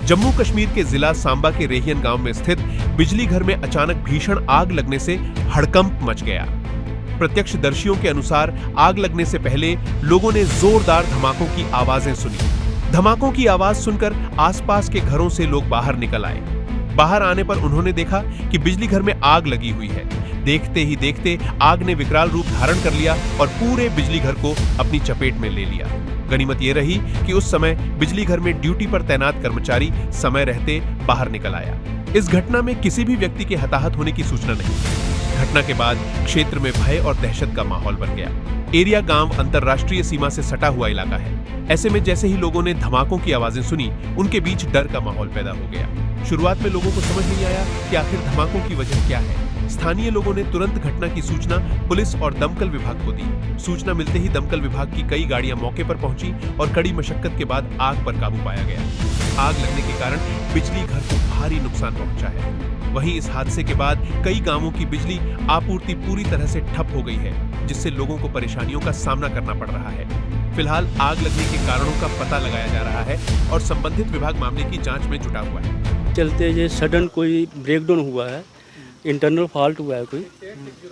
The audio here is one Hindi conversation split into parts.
जम्मू कश्मीर के जिला सांबा के रेहियन गांव में स्थित बिजली घर में अचानक भीषण आग लगने से हड़कंप मच गया। प्रत्यक्षदर्शियों के अनुसार आग लगने से पहले लोगों ने जोरदार धमाकों की आवाजें सुनी। धमाकों की आवाज सुनकर आसपास के घरों से लोग बाहर निकल आए। बाहर आने पर उन्होंने देखा कि बिजली घर में आग लगी हुई है। देखते ही देखते आग ने विकराल रूप धारण कर लिया और पूरे बिजली घर को अपनी चपेट में ले लिया। गनीमत यह रही कि उस समय बिजली घर में ड्यूटी पर तैनात कर्मचारी समय रहते बाहर निकल आया। इस घटना में किसी भी व्यक्ति के हताहत होने की सूचना नहीं। घटना के बाद क्षेत्र में भय और दहशत का माहौल बन गया। एरिया गांव अंतरराष्ट्रीय सीमा से सटा हुआ इलाका है। ऐसे में जैसे ही लोगों ने धमाकों की आवाजें सुनी, उनके बीच डर का माहौल पैदा हो गया। शुरुआत में लोगों को समझ नहीं आया कि आखिर धमाकों की वजह क्या है। स्थानीय लोगों ने तुरंत घटना की सूचना पुलिस और दमकल विभाग को दी। सूचना मिलते ही दमकल विभाग की कई गाड़ियां मौके पर पहुंची और कड़ी मशक्कत के बाद आग पर काबू पाया गया। आग लगने के कारण बिजली घर को भारी नुकसान पहुंचा है। वहीं इस हादसे के बाद कई गांवों की बिजली आपूर्ति पूरी तरह से ठप हो गई है, जिससे लोगों को परेशानियों का सामना करना पड़ रहा है। फिलहाल आग लगने के कारणों का पता लगाया जा रहा है और संबंधित विभाग मामले की जांच में जुटा हुआ है। चलते ये सडन कोई ब्रेकडाउन हुआ है, इंटरनल फॉल्ट हुआ है कोई,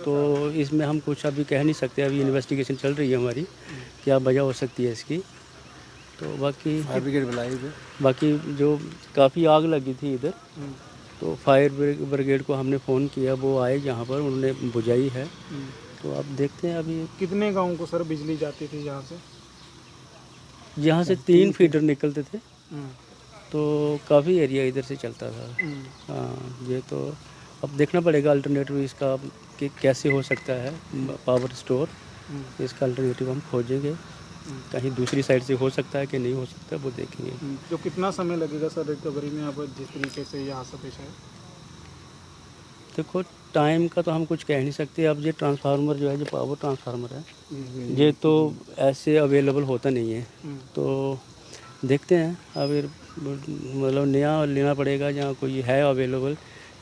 तो इसमें हम कुछ अभी कह नहीं सकते। अभी इन्वेस्टिगेशन चल रही है हमारी, क्या वजह हो सकती है इसकी। तो बाकी फायर ब्रिगेड बुलाई है। बाकी जो काफ़ी आग लगी थी इधर, तो फायर ब्रिगेड को हमने फ़ोन किया, वो आए यहाँ पर, उन्होंने बुझाई है। तो अब देखते हैं अभी। कितने गांव को सर बिजली जाती थी यहाँ से? यहाँ से 3 फीडर निकलते थे, तो काफ़ी एरिया इधर से चलता था। हाँ, ये तो अब देखना पड़ेगा अल्टरनेटिव इसका कि कैसे हो सकता है पावर स्टोर। इसका अल्टरनेटिव हम खोजेंगे, कहीं दूसरी साइड से हो सकता है कि नहीं हो सकता, वो देखेंगे। जो कितना समय लगेगा सर रिकवरी में, अब जिस तरीके से ये हादसा पेश आया? देखो, टाइम का तो हम कुछ कह नहीं सकते। अब ये ट्रांसफार्मर जो है, जो पावर ट्रांसफार्मर है, ये तो ऐसे अवेलेबल होता नहीं है। तो देखते हैं, अब मतलब नया लेना पड़ेगा जहाँ कोई है अवेलेबल।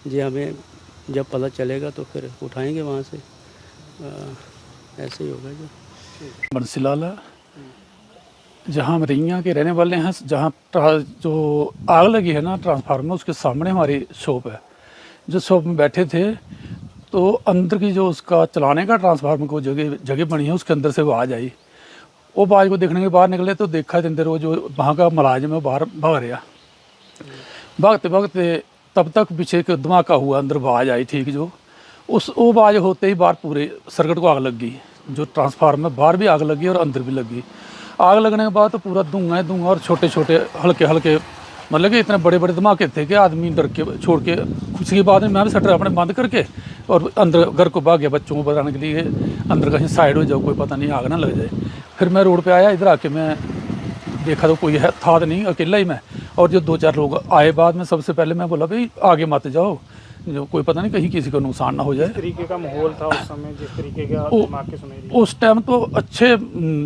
ये हमें जब पता चलेगा तो फिर उठाएंगे वहाँ से। ऐसे ही होगा। जो बंसीलाल है, जहाँ हम रैया के रहने वाले हैं। जहाँ जो आग लगी है ना ट्रांसफार्मर, उसके सामने हमारी शॉप है। जो शॉप में बैठे थे तो अंदर की जो उसका चलाने का ट्रांसफार्मर को जगह बनी है, उसके अंदर से वो आवाज़ आई। वो आवाज़ को देखने के बाहर निकले तो देखा के अंदर वो जो वहाँ का मुलाजिम है वो बाहर भाग रहा। भागते भागते तब तक पीछे एक धमाका हुआ, अंदर आवाज़ आई ठीक जो। वो आवाज़ होते ही बाहर पूरे सर्किट को आग लग गई। जो ट्रांसफार्मर बाहर भी आग लगी और अंदर भी लगी। आग लगने के बाद तो पूरा धुआं है धुआं, और छोटे छोटे हल्के हल्के, मतलब कि इतने बड़े बड़े धमाके थे कि आदमी डर के छोड़ के। उसके बाद में मैं भी शटर अपने बंद करके और अंदर घर को भाग गया बच्चों को बताने के लिए, अंदर कहीं साइड हो जाओ, कोई पता नहीं आग ना लग जाए। फिर मैं रोड पे आया, इधर आके मैं देखा तो कोई है था तो नहीं, अकेला ही मैं। और जो 2-4 लोग आए बाद में, सबसे पहले मैं बोला भाई आगे मत जाओ, जो कोई पता नहीं कहीं किसी को नुकसान ना हो जाए। जिस तरीके का माहौल था उस समय, जिस तरीके के धमाके सुनाई दिए उस टाइम तो अच्छे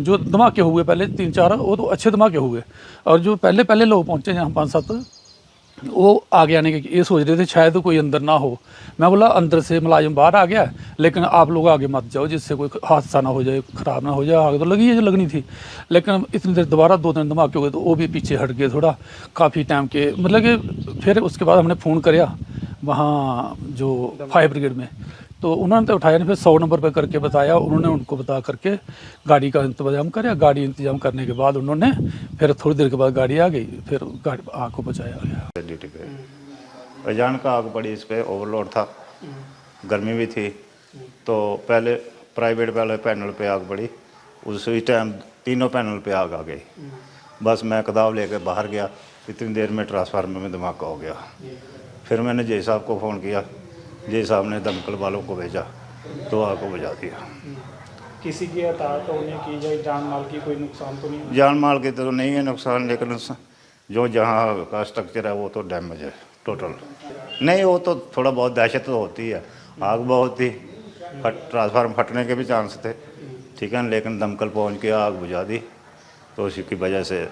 जो धमाके हुए पहले 3-4, वो तो अच्छे धमाके हुए। और जो पहले लोग पहुँचे यहाँ 5-7, वो आगे आने के ये सोच रहे थे शायद कोई अंदर ना हो। मैं बोला अंदर से मुलाजिम बाहर आ गया, लेकिन आप लोग आगे मत जाओ जिससे कोई हादसा ना हो जाए, ख़राब ना हो जाए। आग तो लगी है जो लगनी थी, लेकिन इतनी देर दोबारा 2-3 धमाके हुए तो वो भी पीछे हट गए थोड़ा काफ़ी टाइम के। मतलब कि फिर उसके बाद हमने फ़ोन कराया वहाँ जो फायर ब्रिगेड में, तो उन्होंने तो उठाया नहीं। फिर 100 नंबर पर करके बताया, उन्होंने उनको बता करके गाड़ी का इंतजाम कराया। गाड़ी इंतजाम करने के बाद उन्होंने फिर थोड़ी देर के बाद गाड़ी आ गई, फिर गाड़ी आग को बचाया गया। ड्यूटी पे अचानक आग पड़ी, इस पे ओवरलोड था, गर्मी भी थी। तो पहले प्राइवेट वाले पैनल पे आग पड़ी, उसी टाइम तीनों पैनल पे आग आ गई। बस मैं कदाव लेकर बाहर गया, इतनी देर में ट्रांसफार्मर में धमाका हो गया। फिर मैंने जय साहब को फ़ोन किया, जय साहब ने दमकल वालों को भेजा तो आग को बुझा दिया। किसी की हताहत होने की या जान माल की कोई नुकसान तो नहीं? जान माल की तो नहीं है नुकसान, लेकिन जो जहाँ का स्ट्रक्चर है वो तो डैमेज है टोटल। नहीं, वो तो थोड़ा बहुत दहशत तो होती है, आग बहुत थी, ट्रांसफार्मर फटने के भी चांस थे, ठीक है, लेकिन दमकल पहुँच के आग बुझा दी, तो उसी की वजह से